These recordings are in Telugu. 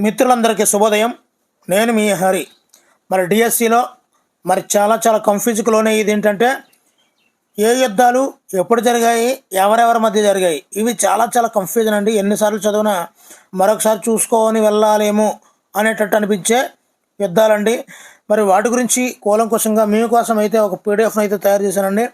మిత్రులందరికీ శుభోదయం. నేను మీ హరి. మరి డిఎస్సిలో చాలా చాలా కన్ఫ్యూజ్కి లోనే. ఇది ఏంటంటే ఏ యుద్ధాలు ఎప్పుడు జరిగాయి, ఎవరెవరి మధ్య జరిగాయి, ఇవి చాలా చాలా కన్ఫ్యూజన్ అండి. ఎన్నిసార్లు చదివినా మరొకసారి చూసుకొని వెళ్ళాలేమో అనేటట్టు అనిపించే యుద్ధాలండి. మరి వాటి గురించి కూలంకుషంగా మీకోసం అయితే ఒక పీడిఎఫ్ని అయితే తయారు చేశానండి.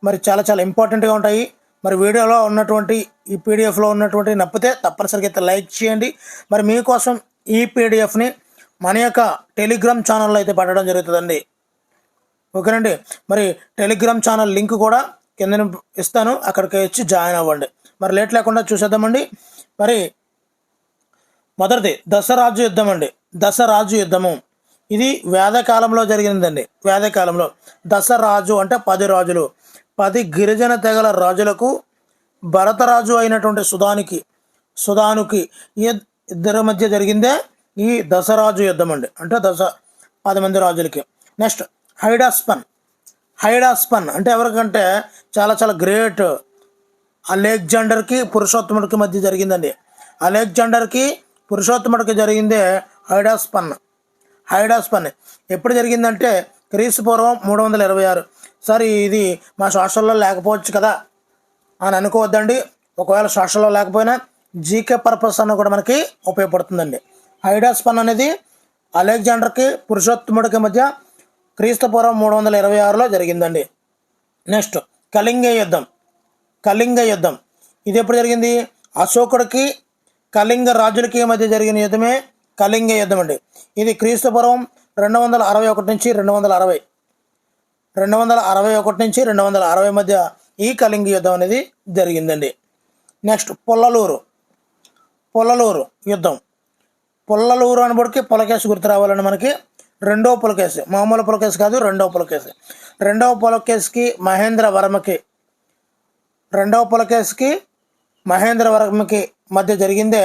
మరి చాలా చాలా ఇంపార్టెంట్గా ఉంటాయి. మరి వీడియోలో ఉన్నటువంటి ఈ పీడిఎఫ్లో ఉన్నటువంటి నప్పితే తప్పనిసరిగా అయితే లైక్ చేయండి. మరి మీకోసం ఈ పీడిఎఫ్ని మన యొక్క టెలిగ్రామ్ ఛానల్లో అయితే పెట్టడం జరుగుతుందండి. ఓకేనండి. మరి టెలిగ్రామ్ ఛానల్ లింక్ కూడా కింద ఇస్తాను, అక్కడికి వచ్చి జాయిన్ అవ్వండి. మరి లేట్ లేకుండా చూసేద్దామండి. మరి మొదటిది దశరాజు యుద్ధం అండి. దశరాజు యుద్ధము ఇది వేదకాలంలో జరిగిందండి. వేదకాలంలో దశరాజు అంటే 10 రాజులు, 10 గిరిజన తెగల రాజులకు భరతరాజు అయినటువంటి సుధానుకి ఇద్దరి మధ్య జరిగిందే ఈ దశరాజు యుద్ధం అండి. అంటే 10 మంది రాజులకి. నెక్స్ట్ హైడాస్పన్ అంటే ఎవరికంటే చాలా చాలా గ్రేట్ అలెగ్జాండర్కి పురుషోత్తముడికి మధ్య జరిగిందండి. అలెగ్జాండర్కి పురుషోత్తముడికి జరిగిందే హైడాస్పన్ ఎప్పుడు జరిగిందంటే క్రీస్తు పూర్వం 326. సరే, ఇది మా సోషల్లో లేకపోవచ్చు కదా అని అనుకోవద్దండి. ఒకవేళ సోషల్లో లేకపోయినా జీకే పర్పస్ అన్న కూడా మనకి ఉపయోగపడుతుందండి. హైడాస్పన్ అనేది అలెగ్జాండర్కి పురుషోత్తముడికి మధ్య క్రీస్తు పూర్వం 326లో జరిగిందండి. నెక్స్ట్ కళింగ యుద్ధం ఇది ఎప్పుడు జరిగింది? అశోకుడికి కళింగ రాజులకి మధ్య జరిగిన యుద్ధమే కళింగ యుద్ధం అండి. ఇది క్రీస్తు పూర్వం 261 నుంచి 260 మధ్య ఈ కళింగ యుద్ధం అనేది జరిగిందండి. నెక్స్ట్ పుల్లలూరు యుద్ధం. పుల్లలూరు అనబడికి పులకేసి గుర్తు రావాలండి మనకి. రెండవ పులకేసి, మామూలు పులకేసి కాదు, రెండవ పులకేసికి మహేంద్రవరమకి మధ్య జరిగిందే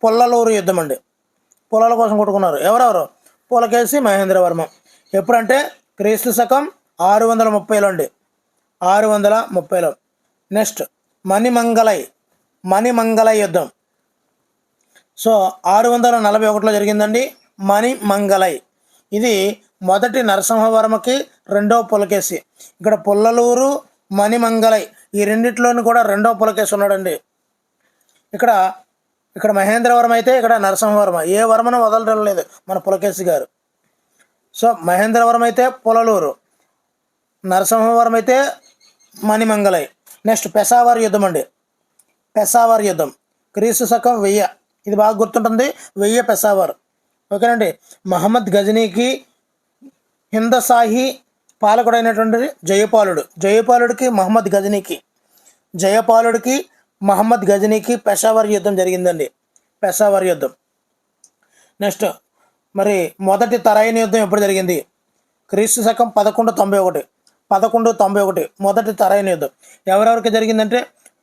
పుల్లలూరు యుద్ధం అండి. పొలాల కోసం కొట్టుకున్నారు ఎవరెవరు? పులకేసి, మహేంద్రవర్మ. ఎప్పుడంటే క్రీస్తు శకం 630లో అండి, 630లో. నెక్స్ట్ మణిమంగళై యుద్ధం. సో 641లో జరిగిందండి మణిమంగళై. ఇది మొదటి నరసింహవర్మకి రెండవ పులకేసి. ఇక్కడ పుల్లలూరు, మణిమంగళై ఈ రెండిట్లోని కూడా రెండవ పులకేసి ఉన్నాడండి. ఇక్కడ మహేంద్రవర్మ అయితే ఇక్కడ నరసింహవర్మ. ఏ వర్మను వదలడం లేదు మన పులకేసి గారు. సో మహేంద్రవర్మ అయితే పుల్లలూరు, నరసింహవర్మ అయితే మణిమంగళై. నెక్స్ట్ పెషావర్ యుద్ధం క్రీస్తు శకం 1000. ఇది బాగా గుర్తుంటుంది, 1000 పెషావర్. ఓకేనండి. మహమ్మద్ గజనీకి హిందసాహి పాలకుడైనటువంటి జయపాలుడికి మహమ్మద్ గజనీకి పెషావర్ యుద్ధం జరిగిందండి. పెషావర్ యుద్ధం. నెక్స్ట్ మరి మొదటి తరైన యుద్ధం ఎప్పుడు జరిగింది? క్రీస్తు శకం 1191 మొదటి తరైన యుద్ధం ఎవరెవరికి జరిగిందంటే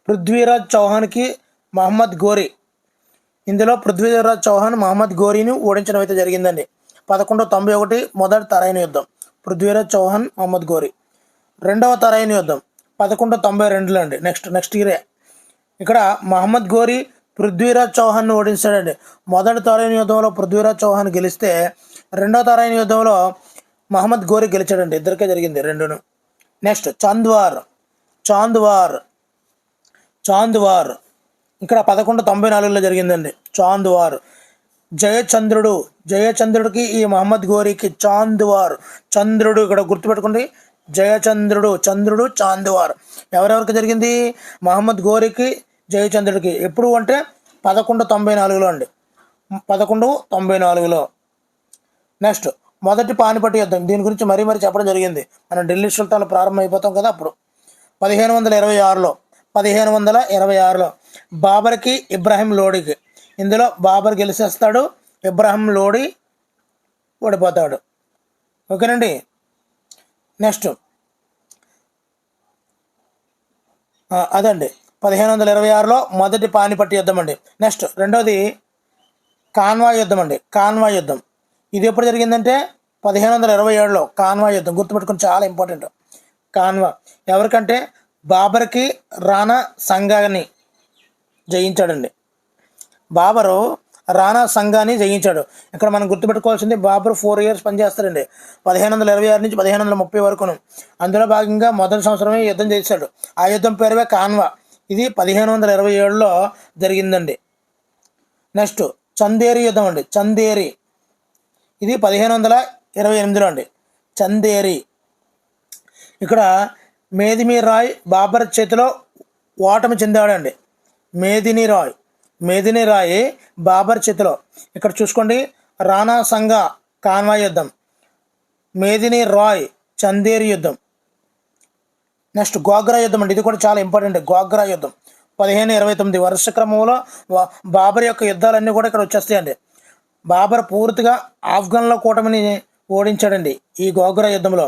పృథ్వీరాజ్ చౌహాన్కి మహమ్మద్ గోరి. ఇందులో పృథ్వీరాజ్ చౌహాన్ మహమ్మద్ గోరీని ఓడించడం అయితే జరిగిందండి. 1191 మొదటి తరైన యుద్ధం పృథ్వీరాజ్ చౌహాన్ మహమ్మద్ గోరి. రెండవ తరైన యుద్ధం 1192లో అండి. నెక్స్ట్ ఇయరే. ఇక్కడ మహమ్మద్ గోరి పృథ్వీరాజ్ చౌహాన్ని ఓడించాడండి. మొదటి తరైన యుద్ధంలో పృథ్వీరాజ్ చౌహాన్ గెలిస్తే రెండవ తరైన యుద్ధంలో మహమ్మద్ గోరి గెలిచాడండి. ఇద్దరికే జరిగింది రెండును. నెక్స్ట్ చాంద్వార్ ఇక్కడ 1194లో జరిగిందండి. చాంద్వార్. జయచంద్రుడికి ఈ మహమ్మద్ గోరికి చంద్రుడు ఇక్కడ గుర్తుపెట్టుకోండి. చంద్రుడు చాంద్వార్ ఎవరెవరికి జరిగింది? మహమ్మద్ గోరికి, జయచంద్రుడికి. ఎప్పుడు అంటే 1194లో అండి, 1194లో. నెక్స్ట్ మొదటి పానిపట్టు యుద్ధం. దీని గురించి మరీ చెప్పడం జరిగింది. మనం ఢిల్లీ సుల్తాన్లు ప్రారంభం అయిపోతాం కదా అప్పుడు. 1526లో బాబర్కి, ఇబ్రాహిం లోడికి. ఇందులో బాబర్ గెలిచేస్తాడు, ఇబ్రాహిం లోడి ఓడిపోతాడు. ఓకేనండి. నెక్స్ట్ అదండి 1526లో మొదటి పానిపట్టు యుద్ధం అండి. నెక్స్ట్ రెండోది కాన్వాయ్ యుద్ధం. ఇది ఎప్పుడు జరిగిందంటే 1527లో కాన్వాయ్ యుద్ధం. గుర్తుపెట్టుకుని, చాలా ఇంపార్టెంట్. కాన్వా ఎవరికంటే బాబర్కి రాణా సంగాని జయించాడండి. బాబరు రాణా సంఘాన్ని జయించాడు. ఇక్కడ మనం గుర్తుపెట్టుకోవాల్సింది బాబర్ 4 years పనిచేస్తాడండి, 1526 నుంచి 1530 వరకును. అందులో భాగంగా మొదటి సంవత్సరమే యుద్ధం చేశాడు. ఆ యుద్ధం పేరువే కాన్వా. ఇది 1527లో జరిగిందండి. నెక్స్ట్ చందేరి యుద్ధం అండి. చందేరి ఇది 1528లో అండి. చందేరి ఇక్కడ మేదిని రాయ్ బాబర్ చేతిలో ఓటమి చెందాడండి. మేదిని రాయ్ బాబర్ చేతిలో. ఇక్కడ చూసుకోండి, రాణా సంఘ కాన్వా యుద్ధం, మేదిని రాయ్ చందేరి యుద్ధం. నెక్స్ట్ గోగ్రా యుద్ధం అండి. ఇది కూడా చాలా ఇంపార్టెంట్. గోగ్రా యుద్ధం 1529 వరుస క్రమంలో బాబర్ యొక్క యుద్ధాలన్నీ కూడా ఇక్కడ వచ్చేస్తాయండి. బాబర్ పూర్తిగా ఆఫ్ఘన్ల కూటమిని ఓడించాడండి ఈ గోగ్రా యుద్ధంలో.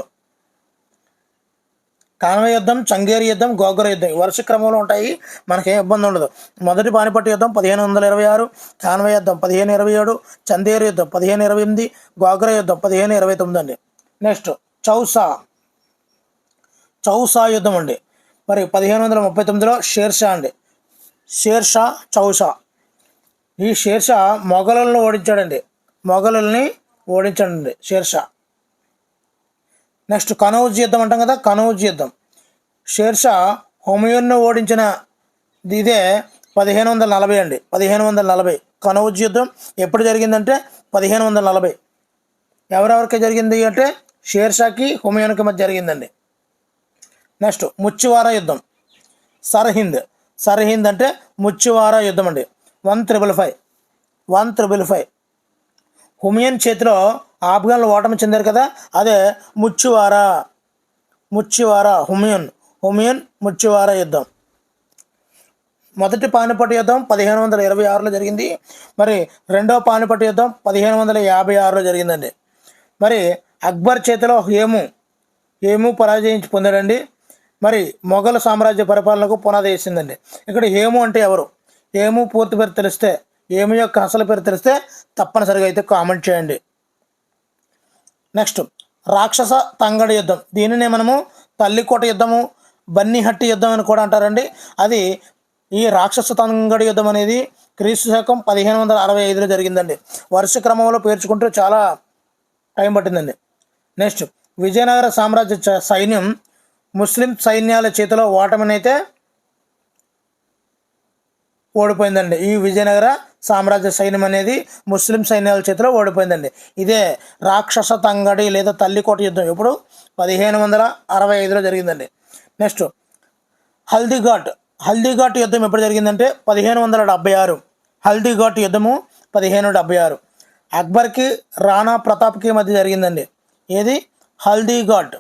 కాన్వా యుద్ధం, చంగేరి యుద్ధం, గోగ్రా యుద్ధం వరుస క్రమంలో ఉంటాయి, మనకేం ఇబ్బంది ఉండదు. మొదటి పానిపట్టు యుద్ధం 1526, కాన్వా యుద్ధం 1527, చందేరి యుద్ధం 1528, గోగ్రా యుద్ధం 1529 అండి. నెక్స్ట్ చౌసా యుద్ధం అండి. మరి 1539లో షేర్షా అండి. చౌసా. ఈ షేర్షా మొఘలులను ఓడించాడండి షేర్షా. నెక్స్ట్ కనౌజ్ యుద్ధం అంటాం కదా, కనౌజ్ యుద్ధం. షేర్షా హుమయూన్ను ఓడించిన ఇదే 1540 అండి. 1540 కనౌజ్ యుద్ధం ఎప్పుడు జరిగిందంటే 1540. ఎవరెవరికి జరిగింది అంటే షేర్షాకి హుమయూన్కి మధ్య జరిగిందండి. నెక్స్ట్ ముచ్చివారా యుద్ధం. సర్హింద్ అంటే ముచ్చివారా యుద్ధం అండి. 1555. హుమయూన్ చేతిలో ఆఫ్ఘన్లు ఓటమి చెందారు కదా, అదే ముచ్చివారా హుమయూన్ ముచ్చివారా యుద్ధం. మొదటి పానిపట్టు యుద్ధం 1526లో జరిగింది. మరి రెండవ పానిపట్టు యుద్ధం 1556లో జరిగిందండి. మరి అక్బర్ చేతిలో హేము పరాజయించి పొందాడండి. మరి మొఘల్ సామ్రాజ్య పరిపాలనకు పునాది వేసిందండి. ఇక్కడ హేము అంటే ఎవరు? హేము పూర్తి పేరు తెలిస్తే, హేము యొక్క అసలు పేరు తెలిస్తే తప్పనిసరిగా అయితే కామెంట్ చేయండి. నెక్స్ట్ రాక్షస తంగడి యుద్ధం. దీనినే మనము తల్లికోట యుద్ధము, బన్నీహట్టి యుద్ధం అని కూడా అంటారండి. అది ఈ రాక్షస తంగడి యుద్ధం అనేది క్రీస్తు శకం 1565లో జరిగిందండి. వరుస క్రమంలో పేర్చుకుంటూ చాలా టైం పట్టిందండి. నెక్స్ట్ విజయనగర సామ్రాజ్య సైన్యం ముస్లిం సైన్యాల చేతిలో ఓటమినైతే ఓడిపోయిందండి. ఈ విజయనగర సామ్రాజ్య సైన్యం అనేది ముస్లిం సైన్యాల చేతిలో ఓడిపోయిందండి. ఇదే రాక్షస తంగడి లేదా తల్లికోట యుద్ధం ఎప్పుడు 1565లో జరిగిందండి. నెక్స్ట్ హల్దీఘాట్ యుద్ధం ఎప్పుడు జరిగిందంటే 1576. హల్దీఘాట్ యుద్ధము 1576 అక్బర్కి రాణా ప్రతాప్కి మధ్య జరిగిందండి. ఏది? హల్దీఘాట్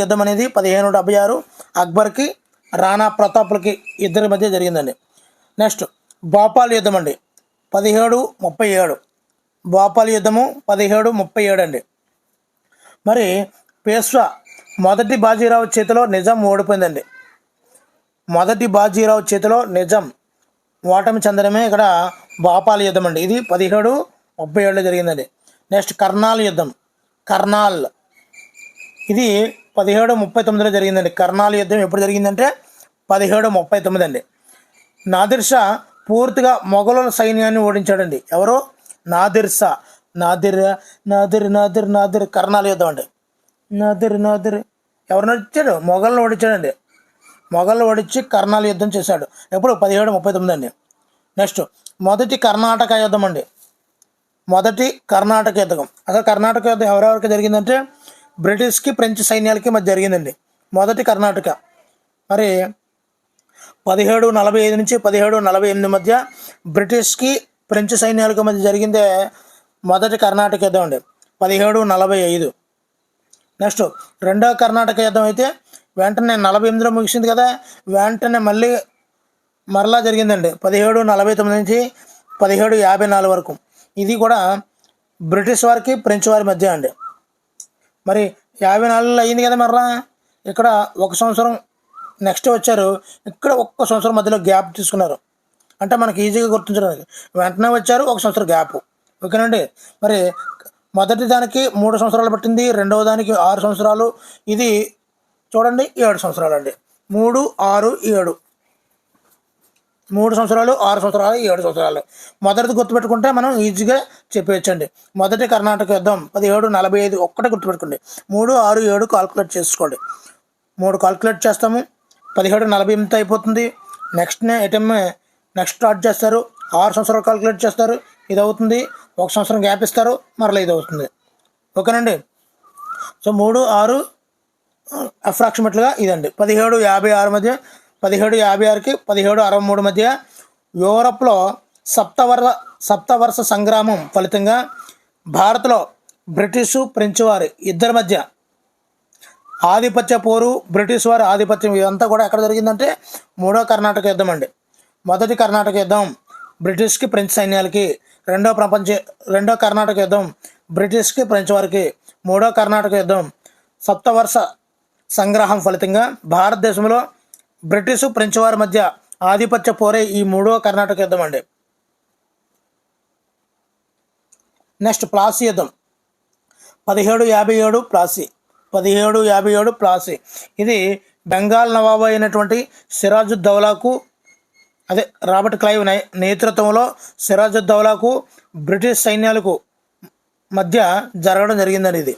యుద్ధం అనేది 1576 అక్బర్కి రాణా ప్రతాప్లకి ఇద్దరి మధ్య జరిగిందండి. నెక్స్ట్ భోపాల్ యుద్ధం అండి 1737. భోపాల్ యుద్ధము 1737 అండి. మరి పేష్వా మొదటి బాజీరావు చేతిలో నిజాం ఓడిపోయిందండి. మొదటి బాజీరావు చేతిలో నిజాం ఓటమి చెందడమే ఇక్కడ భోపాల్ యుద్ధం అండి. ఇది 1737లో జరిగిందండి. నెక్స్ట్ కర్నాల్ యుద్ధం. ఇది 1739లో జరిగిందండి. కర్నాల్ యుద్ధం ఎప్పుడు జరిగిందంటే 1739 అండి. నాదిర్ షా పూర్తిగా మొఘలుల సైన్యాన్ని ఓడించాడండి. ఎవరు? నాదిర్ షా. నాదిర్ కర్నాల్ యుద్ధం అండి. నాదిర్ ఎవరిని ఓడించాడు? మొఘల్ని ఓడించాడండి. మొఘల్ని ఓడించి కర్నాల్ యుద్ధం చేశాడు. ఎప్పుడు? 1739 అండి. నెక్స్ట్ మొదటి కర్ణాటక యుద్ధం అండి. అసలు కర్ణాటక యుద్ధం ఎవరెవరికి జరిగిందంటే బ్రిటిష్కి ఫ్రెంచ్ సైన్యాలకి మధ్య జరిగిందండి. మొదటి కర్ణాటక. మరి 1745 నుంచి 1748 మధ్య బ్రిటిష్కి ఫ్రెంచ్ సైన్యాలకు మధ్య జరిగిందే మొదటి కర్ణాటక యుద్ధం అండి 1745. నెక్స్ట్ రెండవ కర్ణాటక యుద్ధం అయితే వెంటనే 48లో ముగిసింది కదా, వెంటనే మరలా జరిగిందండి 1749 నుంచి 1754 వరకు. ఇది కూడా బ్రిటిష్ వారికి ఫ్రెంచ్ వారి మధ్య అండి. మరి 54లో అయింది కదా, మరలా ఇక్కడ 1 సంవత్సరం నెక్స్ట్ వచ్చారు, ఇక్కడ 1 సంవత్సరం మధ్యలో గ్యాప్ తీసుకున్నారు. అంటే మనకి ఈజీగా గుర్తించడానికి వెంటనే వచ్చారు, 1 సంవత్సరం గ్యాప్. ఓకేనండి. మరి మొదటి దానికి 3 సంవత్సరాలు పట్టింది, రెండవ దానికి 6 సంవత్సరాలు, ఇది చూడండి 7 సంవత్సరాలు అండి. 3, 6, 7 3 సంవత్సరాలు, 6 సంవత్సరాలు, 7 సంవత్సరాలు. మొదటిది గుర్తుపెట్టుకుంటే మనం ఈజీగా చెప్పేయచ్చండి. మొదటి కర్ణాటక యుద్ధం 1745 ఒక్కటే గుర్తుపెట్టుకోండి. 3, 6, 7 కాల్కులేట్ చేసుకోండి. 3 కాల్కులేట్ చేస్తాము, 1748 అయిపోతుంది. నెక్స్ట్ స్టార్ట్ చేస్తారు, 6 సంవత్సరాలు కాల్కులేట్ చేస్తారు, ఇది అవుతుంది. 1 సంవత్సరం గ్యాప్ ఇస్తారు, మరలా ఇది అవుతుంది. ఓకేనండి. సో 3, 6 అప్రాక్సిమేట్గా ఇదండి. 1756 మధ్య, 1756కి 1763 మధ్య యూరప్లో సప్తవర్ష సంగ్రామం ఫలితంగా భారత్లో బ్రిటిషు ఫ్రెంచ్ వారి ఇద్దరి మధ్య ఆధిపత్య పోరు, బ్రిటిష్ వారి ఆధిపత్యం, ఇదంతా కూడా ఎక్కడ జరిగిందంటే 3వ కర్ణాటక యుద్ధం అండి. మొదటి కర్ణాటక యుద్ధం బ్రిటిష్కి ఫ్రెంచ్ సైన్యాలకి, రెండో కర్ణాటక యుద్ధం బ్రిటిష్కి ఫ్రెంచ్ వారికి, 3వ కర్ణాటక యుద్ధం సప్తవర్ష సంగ్రహం ఫలితంగా భారతదేశంలో బ్రిటిషు ఫ్రెంచ్ వారి మధ్య ఆధిపత్య పోరే ఈ 3వ కర్ణాటక యుద్ధం అండి. నెక్స్ట్ ప్లాసీ యుద్ధం 1757 ప్లాసీ. 1757 ప్లాసీ. ఇది బెంగాల్ నవాబు అయినటువంటి సిరాజుద్దౌలాకు, రాబర్ట్ క్లైవ్ నేతృత్వంలో సిరాజుద్దౌలాకు బ్రిటిష్ సైన్యాలకు మధ్య జరగడం జరిగిందండి. ఇది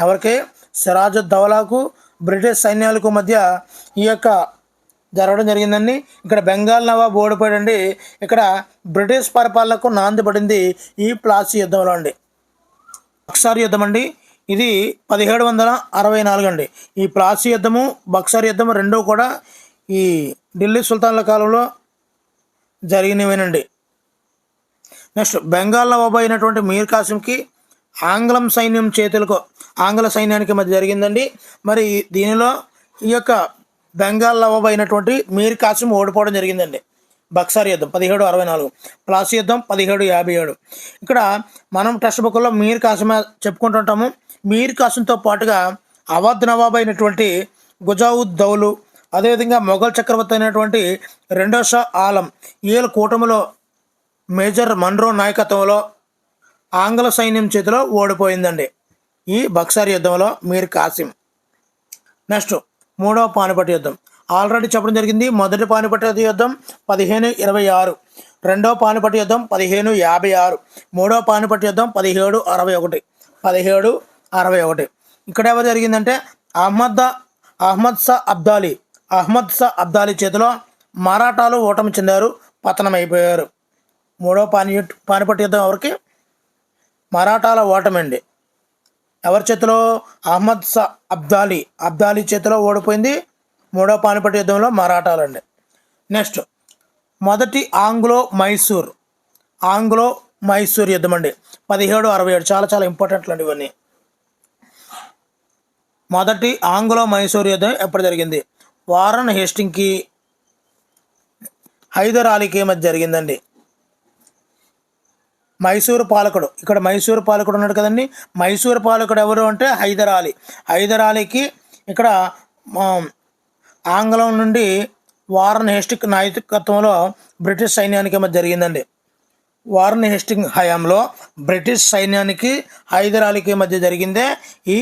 ఎవరికి? సిరాజుద్దౌలాకు బ్రిటిష్ సైన్యాలకు మధ్య ఈ యొక్క జరగడం జరిగిందండి. ఇక్కడ బెంగాల్ నవాబు ఓడిపోయాడండి. ఇక్కడ బ్రిటిష్ పరిపాలనకు నాంది పడింది ఈ ప్లాసీ యుద్ధంలో అండి. బక్సార్ యుద్ధం అండి. ఇది 1764 అండి. ఈ ప్లాసీ యుద్ధము, బక్సార్ యుద్ధము రెండూ కూడా ఈ ఢిల్లీ సుల్తాన్ల కాలంలో జరిగినవేనండి. నెక్స్ట్ బెంగాల్ నవాబు అయినటువంటి మీర్ కాసింకి ఆంగ్ల సైన్యానికి మధ్య జరిగిందండి. మరి దీనిలో ఈ యొక్క బెంగాల్ నవాబు అయినటువంటి మీర్ కాసిం ఓడిపోవడం జరిగిందండి. బక్సార్ యుద్ధం 1764, ప్లాసీ యుద్ధం 1757. ఇక్కడ మనం టెక్స్ట్ బుక్లో మీర్ కాసిం చెప్పుకుంటుంటాము. మీర్ కాసింతో పాటుగా అవధ్ నవాబు అయినటువంటి గుజావుద్ దౌలు, అదేవిధంగా మొఘల్ చక్రవర్తి అయినటువంటి రెండో షా ఆలం, వీళ్ళ కూటమిలో మేజర్ మన్రో నాయకత్వంలో ఆంగ్ల సైన్యం చేతిలో ఓడిపోయిందండి ఈ బక్సార్ యుద్ధంలో మీర్ కాసిం. నెక్స్ట్ 3వ పానిపట్ యుద్ధం ఆల్రెడీ చెప్పడం జరిగింది. మొదటి పానిపట్ యుద్ధం 1526, రెండవ పానిపట్ యుద్ధం 1556, 3వ పానిపట్ యుద్ధం 1761. 1761 ఇక్కడ ఎవరు జరిగిందంటే అహ్మద్ షా అబ్దాలీ చేతిలో మరాఠాలు ఓటమి చెందారు, పతనం అయిపోయారు. 3వ పానిపట్ యుద్ధం ఎవరికి? మరాఠాల ఓటమి అండి. ఎవరి చేతిలో? అహ్మద్ షా అబ్దాలీ చేతిలో ఓడిపోయింది 3వ పానిపట్ యుద్ధంలో మరాఠాలండి. నెక్స్ట్ మొదటి ఆంగ్లో మైసూర్ యుద్ధం అండి 1767. చాలా ఇంపార్టెంట్లు అండి ఇవన్నీ. మొదటి ఆంగ్లో మైసూర్ యుద్ధం ఎప్పుడు జరిగింది? వారన్ హేస్టింగ్కి హైదర్ అలీకి మధ్య జరిగిందండి. మైసూరు పాలకుడు, ఇక్కడ మైసూరు పాలకుడు ఉన్నాడు కదండి. మైసూరు పాలకుడు ఎవరు అంటే హైదర్ అలీకి ఇక్కడ ఆంగ్లం నుండి వారన్ హేస్టింగ్ నాయకత్వంలో బ్రిటిష్ సైన్యానికి మధ్య జరిగిందండి. వారన్ హేస్టింగ్ హయాంలో బ్రిటిష్ సైన్యానికి హైదర్ అలీకి మధ్య జరిగిందే ఈ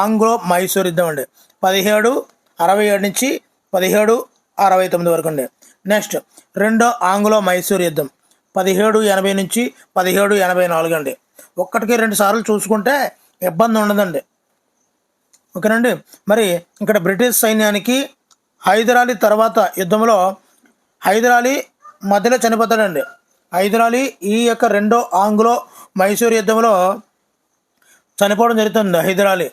ఆంగ్లో మైసూర్ యుద్ధం అండి. 1767 నుంచి 1769 వరకు అండి. నెక్స్ట్ రెండో ఆంగ్లో మైసూర్ యుద్ధం 1780 నుంచి 1784 అండి. ఒక్కటికి 2 సార్లు చూసుకుంటే ఇబ్బంది ఉండదండి. ఓకేనండి. మరి ఇక్కడ బ్రిటిష్ సైన్యానికి హైదర్ అలీ తర్వాత యుద్ధంలో హైదర్ అలీ మధ్యలో చనిపోతాడండి. హైదర్ అలీ ఈ యొక్క రెండో ఆంగ్లో మైసూర్ యుద్ధంలో చనిపోవడం జరుగుతుంది హైదర్ అలీ.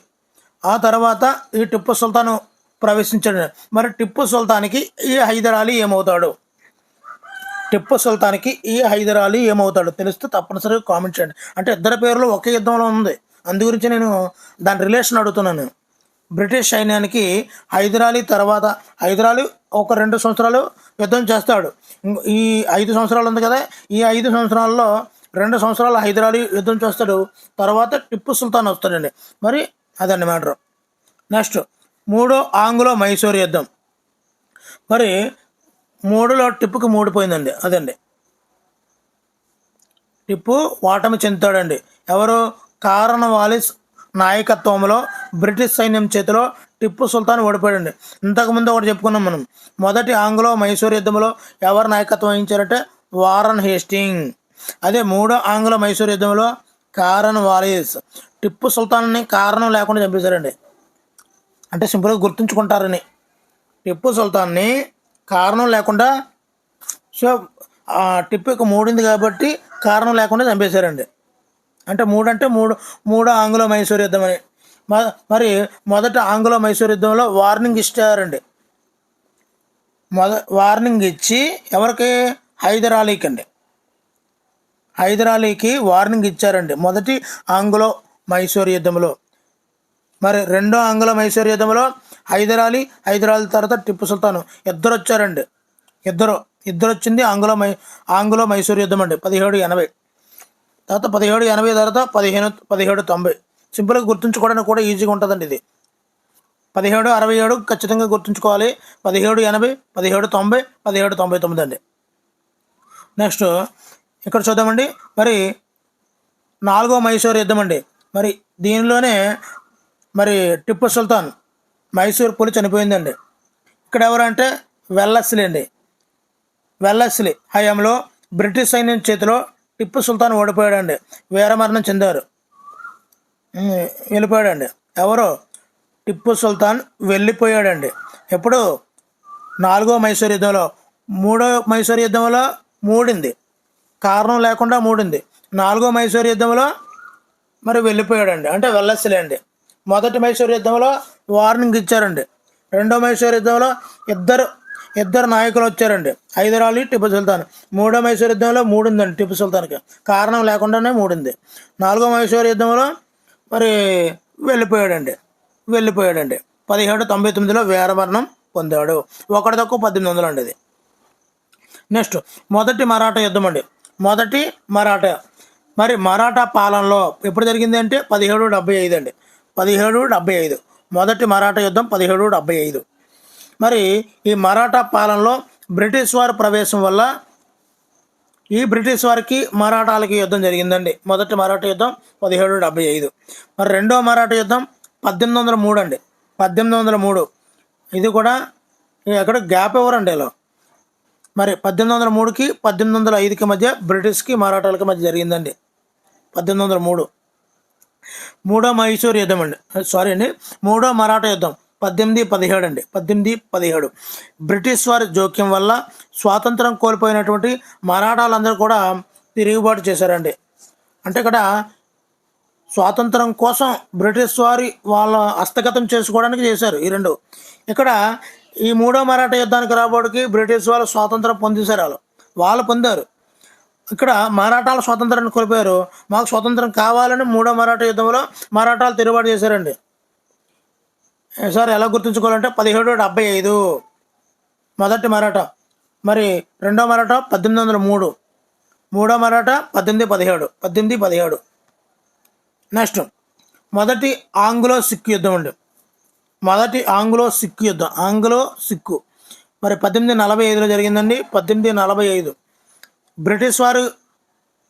ఆ తర్వాత ఈ టిప్పు సుల్తాన్ ప్రవేశించాడు. మరి టిప్పు సుల్తాన్కి ఈ హైదర్ అలీ ఏమవుతాడు? తెలిస్తే తప్పనిసరిగా కామెంట్ చేయండి. అంటే ఇద్దరు పేర్లు ఒకే యుద్ధంలో ఉంది, అందు గురించి నేను దాని రిలేషన్ అడుగుతున్నాను. బ్రిటిష్ సైన్యానికి హైదర్ అలీ తర్వాత హైదర్ అలీ ఒక 2 సంవత్సరాలు యుద్ధం చేస్తాడు. ఈ 5 సంవత్సరాలు ఉంది కదా, ఈ 5 సంవత్సరాల్లో 2 సంవత్సరాలు హైదర్ అలీ యుద్ధం చేస్తాడు. తర్వాత టిప్పు సుల్తాన్ వస్తాడండి. మరి అదండి మ్యాటర్. నెక్స్ట్ మూడో ఆంగ్లో మైసూర్ యుద్ధం. మరి 3లో టిప్పుకి 3 పోయిందండి. అదండి టిప్పు ఓటమి చెందుతాడండి. ఎవరు? నాయకత్వంలో బ్రిటిష్ సైన్యం చేతిలో టిప్పు సుల్తాన్ ఓడిపోయాడండి. ఇంతకుముందు ఒకటి చెప్పుకున్నాం మనం, మొదటి ఆంగ్లో మైసూర్ యుద్ధంలో ఎవరు నాయకత్వం వహించారంటే వారన్ హేస్టింగ్. అదే మూడో ఆంగ్లో మైసూర్ యుద్ధంలో కారన్ వాలిస్. టిప్పు సుల్తాన్ని కారణం లేకుండా చంపేశారండి, అంటే సింపుల్గా గుర్తుంచుకుంటారని. టిప్పు సుల్తాన్ని కారణం లేకుండా, సో టిప్పుకి మూడింది కాబట్టి కారణం లేకుండా చంపేశారండి. అంటే మూడో ఆంగ్లో మైసూర్ యుద్ధం అని. మరి మొదట ఆంగ్లో మైసూర్ యుద్ధంలో వార్నింగ్ ఇచ్చారండి. వార్నింగ్ ఇచ్చి ఎవరికి? హైదర్ అలీకి అండి. హైదర్ అలీకి వార్నింగ్ ఇచ్చారండి మొదటి ఆంగ్లో మైసూర్ యుద్ధంలో. మరి రెండో ఆంగ్లో మైసూర్ యుద్ధంలో హైదర్ అలీ తర్వాత టిప్పు సుల్తాన్ ఇద్దరు వచ్చారండి. ఇద్దరు వచ్చింది ఆంగ్లో మైసూర్ యుద్ధం అండి 1780. తర్వాత 1780 తర్వాత 1790. సింపుల్గా గుర్తుంచుకోవడానికి కూడా ఈజీగా ఉంటుందండి ఇది. 1767 ఖచ్చితంగా గుర్తుంచుకోవాలి. 1780, 1790, 1799 అండి. నెక్స్ట్ ఇక్కడ చూద్దామండి. మరి నాలుగో మైసూర్ యుద్ధం అండి. మరి దీనిలోనే మరి టిప్పు సుల్తాన్ మైసూర్ పులి చనిపోయిందండి. ఇక్కడ ఎవరంటే వెల్లస్లీ హయాంలో బ్రిటిష్ సైన్యం చేతిలో టిప్పు సుల్తాన్ ఓడిపోయాడండి, వీరమరణం చెందారు, వెళ్ళిపోయాడండి. ఎవరు? టిప్పు సుల్తాన్ వెళ్ళిపోయాడండి. ఎప్పుడు? నాలుగో మైసూర్ యుద్ధంలో. మూడో మైసూర్ యుద్ధంలో మూడింది, కారణం లేకుండా మూడింది. నాలుగో మైసూర్ యుద్ధంలో మరి వెళ్ళిపోయాడండి, అంటే వెల్లస్లీ అండి. మొదటి మైసూర్ యుద్ధంలో వార్నింగ్ ఇచ్చారండి. రెండో మైసూర్ యుద్ధంలో ఇద్దరు నాయకులు వచ్చారండి, హైదర్ అలీ, టిప్పు సుల్తాన్. మూడో మైసూర్ యుద్ధంలో మూడిందండి టిప్పు సుల్తాన్కి, కారణం లేకుండానే మూడింది. నాలుగో మైసూర్ యుద్ధంలో మరి వెళ్ళిపోయాడండి. 1799లో వీరమరణం పొందాడు. ఒకటి తక్కువ 1800 అండి ఇది. నెక్స్ట్ మొదటి మరాఠా యుద్ధం అండి. మరి మరాఠా పాలనలో ఎప్పుడు జరిగింది అంటే 1775 అండి. 1775 మొదటి మరాఠా యుద్ధం 1775. మరి ఈ మరాఠా పాలనలో బ్రిటిష్ వారి ప్రవేశం వల్ల ఈ బ్రిటిష్ వారికి మరాఠాలకి యుద్ధం జరిగిందండి. మొదటి మరాఠా యుద్ధం 1775. మరి రెండో మరాఠా యుద్ధం 1803 అండి. 1803 ఇది కూడా ఎక్కడ గ్యాప్ ఎవరండి ఇలా. మరి 1803కి 1805కి మధ్య బ్రిటిష్కి మరాఠాలకి మధ్య జరిగిందండి 1803. మూడో మైసూర్ యుద్ధం అండి, మూడో మరాఠా యుద్ధం 1817 అండి. 1817 బ్రిటిష్ వారి జోక్యం వల్ల స్వాతంత్రం కోల్పోయినటువంటి మరాఠాలందరూ కూడా తిరుగుబాటు చేశారండి. అంటే ఇక్కడ స్వాతంత్రం కోసం బ్రిటిష్ వాళ్ళ హస్తగతం చేసుకోవడానికి చేశారు ఈ రెండు. ఇక్కడ ఈ మూడో మరాఠా యుద్ధానికి రాబోడికి బ్రిటిష్ వాళ్ళు స్వాతంత్రం పొందేశారు, వాళ్ళు పొందారు. ఇక్కడ మరాఠాల స్వాతంత్రాన్ని కోల్పోయారు. మాకు స్వాతంత్రం కావాలని మూడో మరాఠా యుద్ధంలో మరాఠాలు తిరుగుబాటు చేశారండి. సార్ ఎలా గుర్తుంచుకోవాలంటే 1775 మొదటి మరాఠా, మరి రెండో మరాఠా 1803, మూడో మరాఠా 1817. నెక్స్ట్ మొదటి ఆంగ్లో సిక్కు యుద్ధం అండి. మొదటి ఆంగ్లో సిక్కు మరి 1845లో జరిగిందండి. 1845 బ్రిటిష్ వారు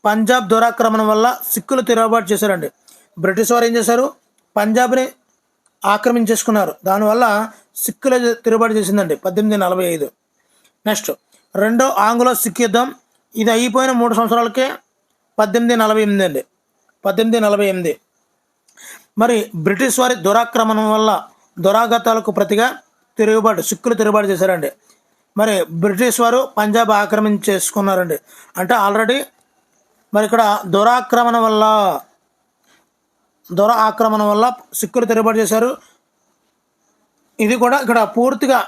పంజాబ్ దురాక్రమణ వల్ల సిక్కులు తిరుగుబాటు చేశారండి. బ్రిటిష్ వారు ఏం చేశారు? పంజాబ్ని ఆక్రమించేసుకున్నారు, దానివల్ల సిక్కులు తిరుగుబాటు చేసిందండి 1845. నెక్స్ట్ రెండో ఆంగ్లో సిక్ యుద్ధం, ఇది అయిపోయిన 3 సంవత్సరాలకే 1848 అండి. 1848 మరి బ్రిటిష్ వారి దురాక్రమణ వల్ల దురాఘాతాలకు ప్రతిగా సిక్కులు తిరుగుబాటు చేశారండి. మరి బ్రిటిష్ వారు పంజాబ్ ఆక్రమించేసుకున్నారండి. అంటే ఆల్రెడీ మరి ఇక్కడ దురాక్రమణ వల్ల సిక్కులు తిరుగుబాటు చేశారు. ఇది కూడా ఇక్కడ పూర్తిగా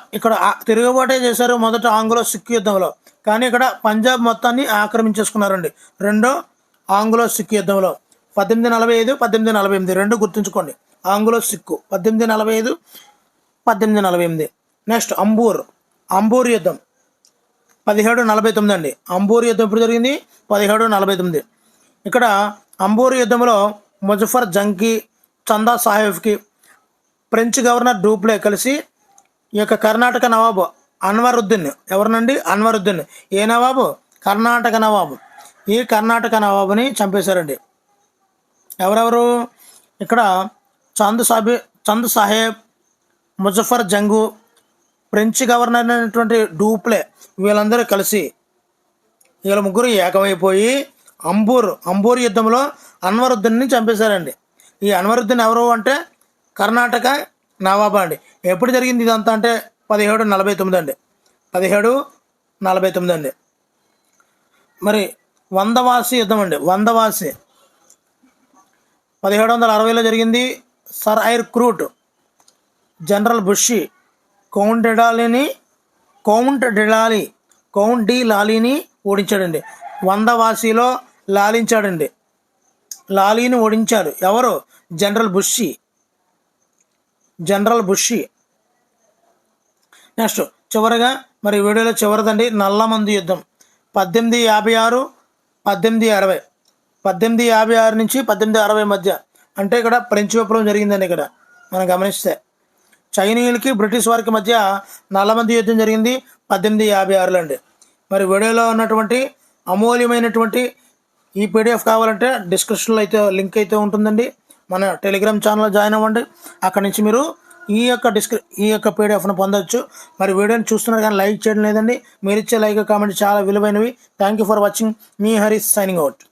తిరుగుబాటే చేశారు మొదట ఆంగ్లో సిక్కు యుద్ధంలో, కానీ ఇక్కడ పంజాబ్ మొత్తాన్ని ఆక్రమించేసుకున్నారండి రెండో ఆంగ్లో సిక్కు యుద్ధంలో. 1845, 1848 రెండు గుర్తుంచుకోండి. ఆంగ్లో సిక్కు 1845, 1848. నెక్స్ట్ అంబూర్ యుద్ధం 1749 అండి. అంబూర్ యుద్ధం ఎప్పుడు జరిగింది? 1749. ఇక్కడ అంబూర్ యుద్ధంలో ముజఫర్ జంగ్కి, చందా సాహెబ్కి ఫ్రెంచ్ గవర్నర్ డూప్లే కలిసి ఈ యొక్క కర్ణాటక నవాబు అన్వరుద్దీన్, ఎవరినండి? అన్వరుద్దీన్. ఏ నవాబు? కర్ణాటక నవాబు. ఈ కర్ణాటక నవాబుని చంపేశారండి. ఎవరెవరు? ఇక్కడ చంద్ సాహెబ్, ముజఫర్ జంగు, ఫ్రెంచ్ గవర్నర్ అయినటువంటి డూప్లే, వీళ్ళందరూ కలిసి వీళ్ళ ముగ్గురు ఏకమైపోయి అంబూర్ యుద్ధంలో అన్వరుద్దీన్ని చంపేశారండి. ఈ అన్వరుద్దీన్ ఎవరు అంటే కర్ణాటక నవాబా అండి. ఎప్పుడు జరిగింది ఇదంతా అంటే 1749 అండి. 1749 అండి. మరి వందవాసి యుద్ధం అండి. వందవాసి 1760లో జరిగింది. Sir Eyre Coote, general Bussy, count de లాలీని ఓడించాడండి. వందవాసిలో లాలించాడండి. లాలీని ఓడించాడు ఎవరు? General bushy. నెక్స్ట్ చివరిగా మరి వీడియోలో చివరిదండి నల్లమందు యుద్ధం 1856, 1860. 1856 నుంచి 1860 మధ్య అంటే ఇక్కడ ఫ్రెంచ్ విప్లవం జరిగిందండి. ఇక్కడ మనం గమనిస్తే చైనీయులకి బ్రిటిష్ వారికి మధ్య నల్లమందు యుద్ధం జరిగింది 1856లో అండి. మరి వీడియోలో ఉన్నటువంటి అమూల్యమైనటువంటి ఈ పీడిఎఫ్ కావాలంటే డిస్క్రిప్షన్లో అయితే లింక్ అయితే ఉంటుందండి. మన టెలిగ్రామ్ ఛానల్లో జాయిన్ అవ్వండి. అక్కడి నుంచి మీరు ఈ యొక్క పీడిఎఫ్ను పొందవచ్చు. మరి వీడియోని చూస్తున్నారు కానీ లైక్ చేయడం లేదండి. మీరు ఇచ్చే లైక్ కామెంట్ చాలా విలువైనవి. Thank you for watching. Me Hari signing out.